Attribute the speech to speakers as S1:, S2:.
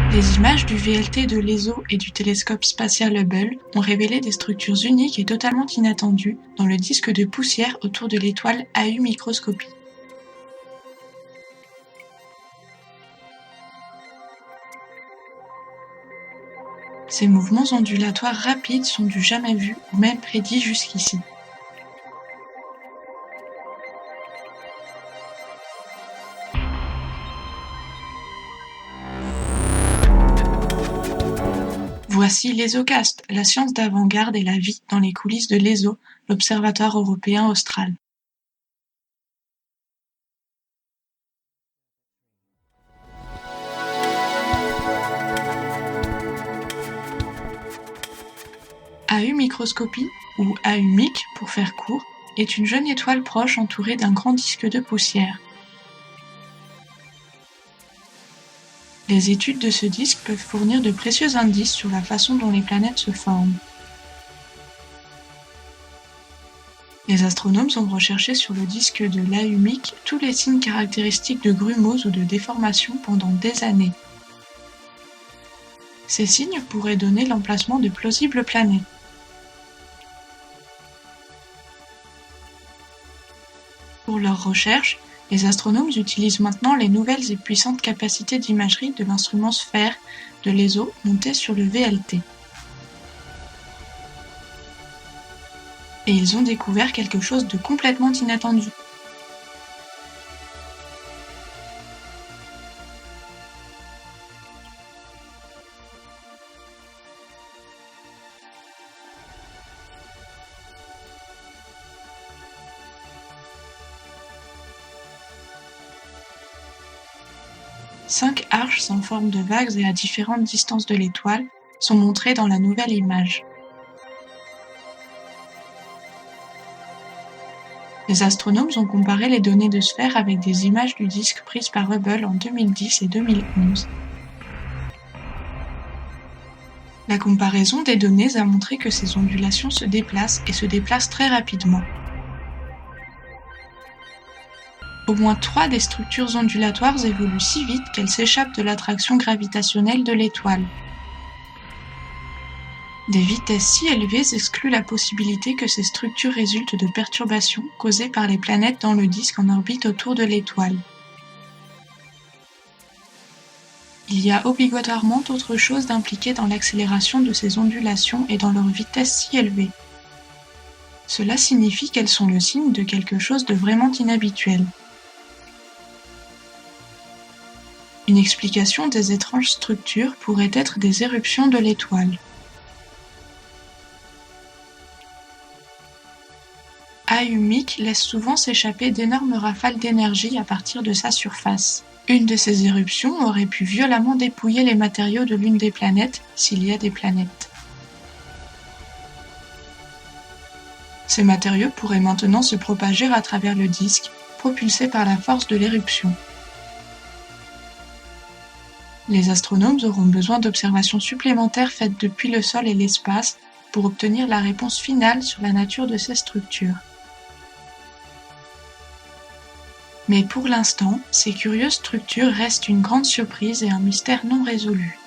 S1: Les images du VLT de l'ESO et du télescope spatial Hubble ont révélé des structures uniques et totalement inattendues dans le disque de poussière autour de l'étoile AU Microscopie. Ces mouvements ondulatoires rapides sont du jamais vu ou même prédits jusqu'ici. Voici l'ESOcast, la science d'avant-garde et la vie dans les coulisses de l'ESO, l'Observatoire européen austral. AU Microscopie, ou AU-MIC pour faire court, est une jeune étoile proche entourée d'un grand disque de poussière. Les études de ce disque peuvent fournir de précieux indices sur la façon dont les planètes se forment. Les astronomes ont recherché sur le disque de l'AU-MIC tous les signes caractéristiques de grumose ou de déformation pendant des années. Ces signes pourraient donner l'emplacement de plausibles planètes. Pour leurs recherches, les astronomes utilisent maintenant les nouvelles et puissantes capacités d'imagerie de l'instrument SPHERE de l'ESO monté sur le VLT. Et ils ont découvert quelque chose de complètement inattendu. Cinq arches en forme de vagues et à différentes distances de l'étoile sont montrées dans la nouvelle image. Les astronomes ont comparé les données de SPHERE avec des images du disque prises par Hubble en 2010 et 2011. La comparaison des données a montré que ces ondulations se déplacent et se déplacent très rapidement. Au moins 3 des structures ondulatoires évoluent si vite qu'elles s'échappent de l'attraction gravitationnelle de l'étoile. Des vitesses si élevées excluent la possibilité que ces structures résultent de perturbations causées par les planètes dans le disque en orbite autour de l'étoile. Il y a obligatoirement autre chose d'impliqué dans l'accélération de ces ondulations et dans leur vitesse si élevée. Cela signifie qu'elles sont le signe de quelque chose de vraiment inhabituel. Une explication des étranges structures pourrait être des éruptions de l'étoile. AU-MIC laisse souvent s'échapper d'énormes rafales d'énergie à partir de sa surface. Une de ces éruptions aurait pu violemment dépouiller les matériaux de l'une des planètes, s'il y a des planètes. Ces matériaux pourraient maintenant se propager à travers le disque, propulsés par la force de l'éruption. Les astronomes auront besoin d'observations supplémentaires faites depuis le sol et l'espace pour obtenir la réponse finale sur la nature de ces structures. Mais pour l'instant, ces curieuses structures restent une grande surprise et un mystère non résolu.